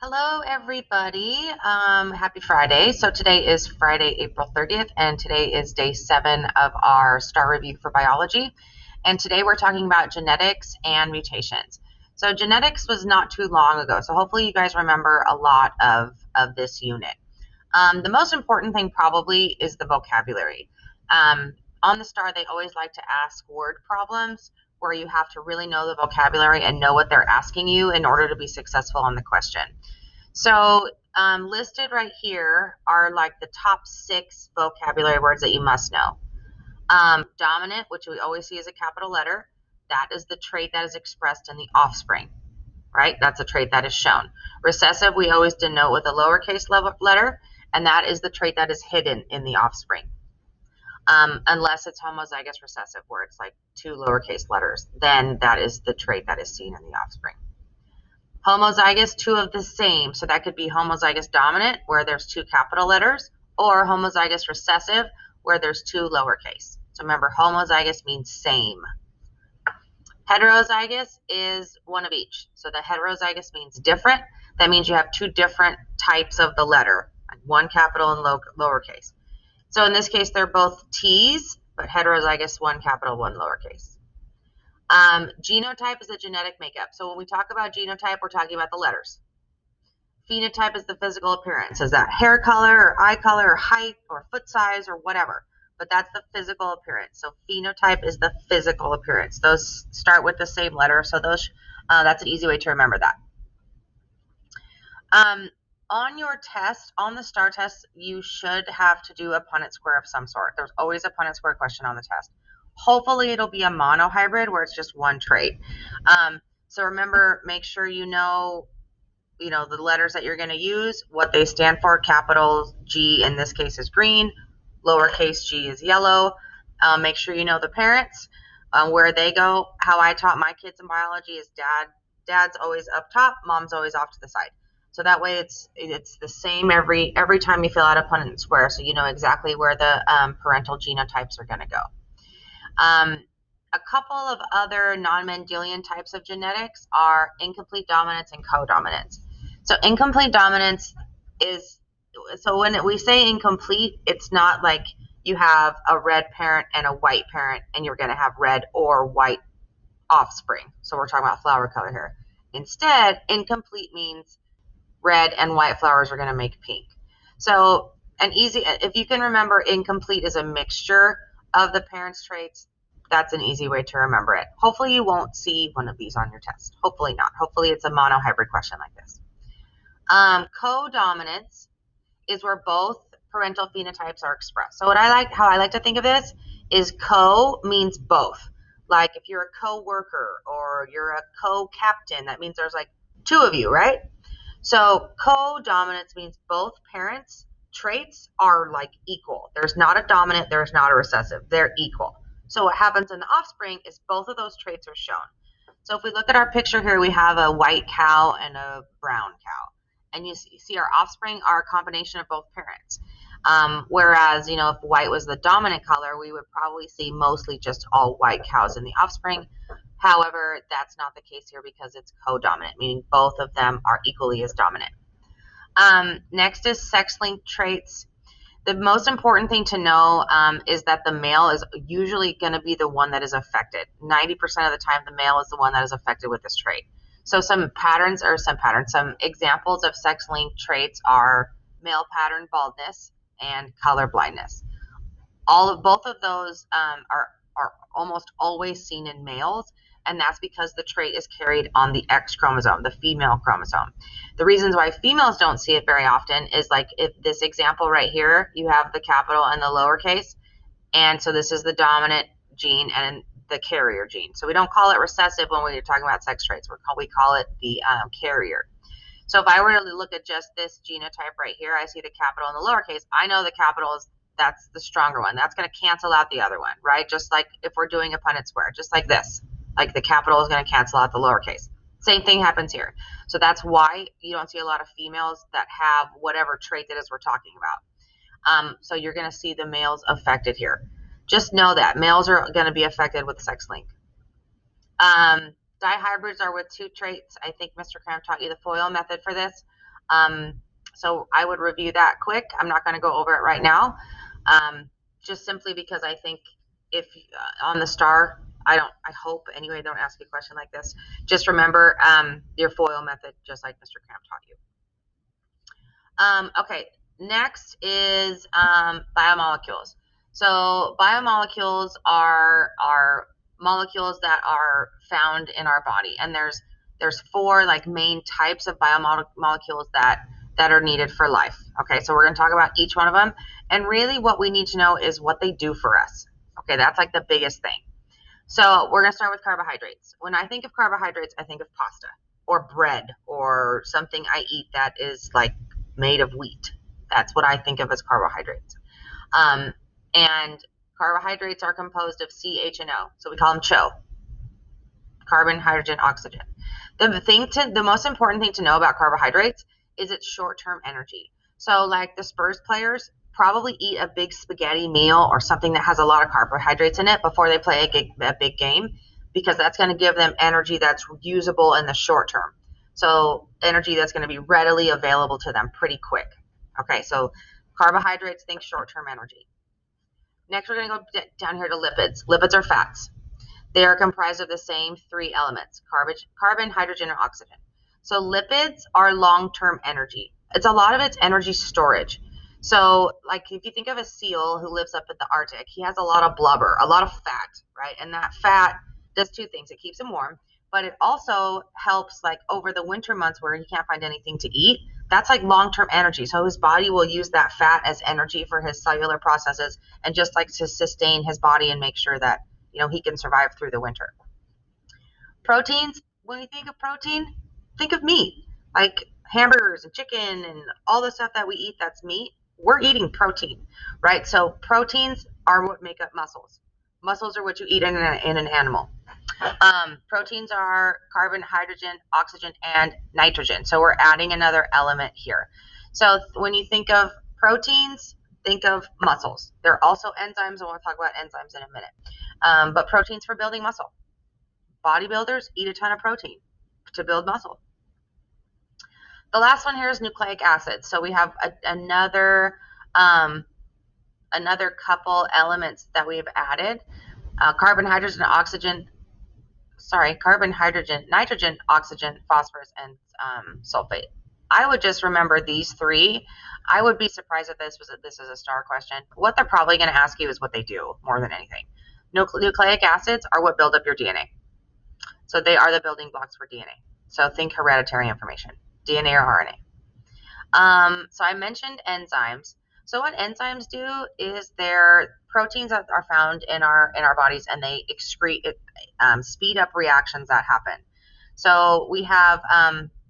Hello, everybody. Happy Friday. So today is Friday, April 30th, and today is day 7 of our STAR review for biology. And today we're talking about genetics and mutations. So genetics was not too long ago, so hopefully you guys remember a lot of this unit. The most important thing probably is the vocabulary. On the STAR, they always like to ask word problems where you have to really know the vocabulary and know what they're asking you in order to be successful on the question. So listed right here are like the top 6 vocabulary words that you must know. Dominant, which we always see as a capital letter, that is the trait that is expressed in the offspring, right? That's a trait that is shown. Recessive, we always denote with a lowercase letter, and that is the trait that is hidden in the offspring. Unless it's homozygous recessive, where it's like 2 lowercase letters, then that is the trait that is seen in the offspring. Homozygous, 2 of the same. So that could be homozygous dominant, where there's 2 capital letters, or homozygous recessive, where there's 2 lowercase. So remember, homozygous means same. Heterozygous is 1 of each. So the heterozygous means different. That means you have 2 different types of the letter, 1 capital and lowercase. So in this case, they're both T's, but heterozygous, 1 capital, 1 lowercase. Genotype is the genetic makeup. So when we talk about genotype, we're talking about the letters. Phenotype is the physical appearance. Is that hair color or eye color or height or foot size or whatever? But that's the physical appearance. So phenotype is the physical appearance. Those start with the same letter, so that's an easy way to remember that. On your test, on the STAR test, you should have to do a Punnett square of some sort. There's always a Punnett square question on the test. Hopefully it'll be a monohybrid where it's just one trait. So remember, make sure you know the letters that you're going to use, what they stand for. Capital G in this case is green, lowercase g is yellow. Make sure you know the parents, where they go. How I taught my kids in biology is dad's always up top, mom's always off to the side. So that way it's the same every time you fill out a Punnett square, so you know exactly where the parental genotypes are going to go. A couple of other non-Mendelian types of genetics are incomplete dominance and codominance. So incomplete dominance is, so when we say incomplete, it's not like you have a red parent and a white parent and you're going to have red or white offspring. So we're talking about flower color here. Instead, incomplete means red and white flowers are going to make pink. So if you can remember, incomplete is a mixture of the parents' traits. That's an easy way to remember it. Hopefully you won't see one of these on your test. Hopefully not. Hopefully it's a monohybrid question like this. Codominance is where both parental phenotypes are expressed. So how I like to think of this is co means both. Like if you're a co-worker or you're a co-captain, that means there's like 2 of you, right? So codominance means both parents' traits are like equal. There's not a dominant, there's not a recessive. They're equal. So what happens in the offspring is both of those traits are shown. So if we look at our picture here, we have a white cow and a brown cow. And you see our offspring are a combination of both parents. Whereas, if white was the dominant color, we would probably see mostly just all white cows in the offspring. However, that's not the case here because it's codominant, meaning both of them are equally as dominant. Next is sex-linked traits. The most important thing to know is that the male is usually going to be the one that is affected. 90% of the time, the male is the one that is affected with this trait. So some examples of sex-linked traits are male pattern baldness and color blindness. Both of those are almost always seen in males, and that's because the trait is carried on the X chromosome, the female chromosome. The reasons why females don't see it very often is like if this example right here, you have the capital and the lowercase, and so this is the dominant gene and the carrier gene. So we don't call it recessive when we're talking about sex traits. We call it the carrier. So if I were to look at just this genotype right here, I see the capital and the lowercase. I know the capital that's the stronger one. That's going to cancel out the other one, right? Just like if we're doing a Punnett square, just like this. Like the capital is going to cancel out the lowercase. Same thing happens here. So that's why you don't see a lot of females that have whatever trait that is we're talking about. So you're going to see the males affected here. Just know that males are going to be affected with sex link. Dihybrids are with 2 traits. I think Mr. Cram taught you the FOIL method for this. So I would review that quick. I'm not going to go over it right now, just simply because I think if on the STAR, I hope anyway, they don't ask you a question like this. Just remember your FOIL method, just like Mr. Cramp taught you. Okay, next is biomolecules. So biomolecules are molecules that are found in our body, and there's four like main types of biomolecules that are needed for life. Okay, so we're going to talk about each one of them, and really what we need to know is what they do for us. Okay, that's like the biggest thing. So we're going to start with carbohydrates. When I think of carbohydrates, I think of pasta or bread or something I eat that is like made of wheat. That's what I think of as carbohydrates. And carbohydrates are composed of CHNO, so we call them CHO, carbon, hydrogen, oxygen. The most important thing to know about carbohydrates is its short-term energy. So like the Spurs players probably eat a big spaghetti meal or something that has a lot of carbohydrates in it before they play a big game, because that's going to give them energy that's usable in the short term. So energy that's going to be readily available to them pretty quick. Okay, so carbohydrates, think short-term energy. Next, we're going to go down here to lipids. Lipids are fats. They are comprised of the same three elements, carbon, hydrogen, and oxygen. So lipids are long-term energy. It's a lot of its energy storage. So like if you think of a seal who lives up in the Arctic, he has a lot of blubber, a lot of fat, right? And that fat does two things. It keeps him warm, but it also helps like over the winter months where he can't find anything to eat. That's like long-term energy. So his body will use that fat as energy for his cellular processes and just like to sustain his body and make sure that he can survive through the winter. Proteins, when you think of protein, think of meat, like hamburgers and chicken and all the stuff that we eat that's meat. We're eating protein, right? So proteins are what make up muscles. Muscles are what you eat in an animal. Proteins are carbon, hydrogen, oxygen, and nitrogen. So we're adding another element here. So when you think of proteins, think of muscles. There are also enzymes, and we'll talk about enzymes in a minute. But proteins for building muscle. Bodybuilders eat a ton of protein to build muscle. The last one here is nucleic acids. So we have another couple elements that we've added. Carbon, hydrogen, nitrogen, oxygen, phosphorus, and sulfate. I would just remember these three. I would be surprised if this is a STAR question. What they're probably going to ask you is what they do more than anything. Nucleic acids are what build up your DNA. So they are the building blocks for DNA. So think hereditary information, DNA or RNA. So I mentioned enzymes. So what enzymes do is they're proteins that are found in our bodies, and they speed up reactions that happen. So we have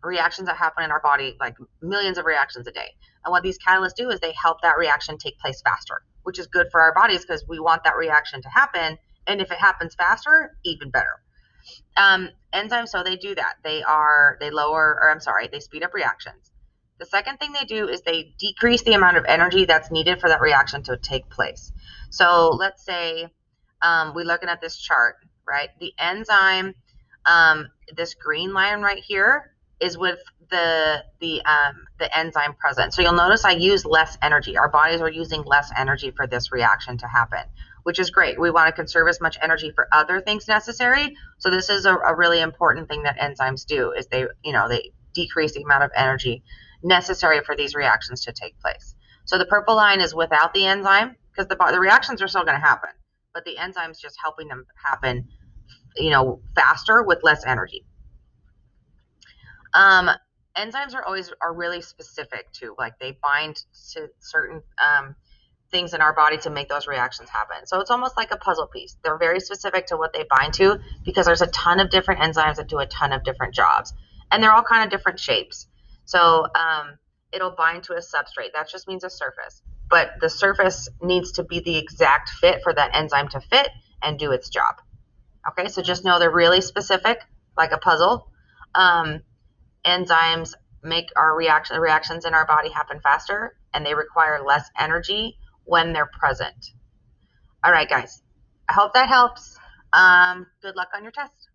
reactions that happen in our body, like millions of reactions a day. And what these catalysts do is they help that reaction take place faster, which is good for our bodies because we want that reaction to happen. And if it happens faster, even better. Enzymes, so they do that. They speed up reactions. The second thing they do is they decrease the amount of energy that's needed for that reaction to take place. So let's say we're looking at this chart, right? The enzyme, this green line right here is with the enzyme present. So you'll notice I use less energy. Our bodies are using less energy for this reaction to happen, which is great. We want to conserve as much energy for other things necessary. So this is a really important thing that enzymes do, is they decrease the amount of energy necessary for these reactions to take place. So the purple line is without the enzyme, because the reactions are still going to happen, but the enzyme's just helping them happen, faster with less energy. Enzymes are really specific too. Like they bind to certain things in our body to make those reactions happen. So it's almost like a puzzle piece. They're very specific to what they bind to because there's a ton of different enzymes that do a ton of different jobs, and they're all kind of different shapes. So it'll bind to a substrate. That just means a surface, but the surface needs to be the exact fit for that enzyme to fit and do its job. Okay, so just know they're really specific, like a puzzle. Enzymes make our reactions in our body happen faster, and they require less energy when they're present. All right, guys, I hope that helps. Good luck on your test.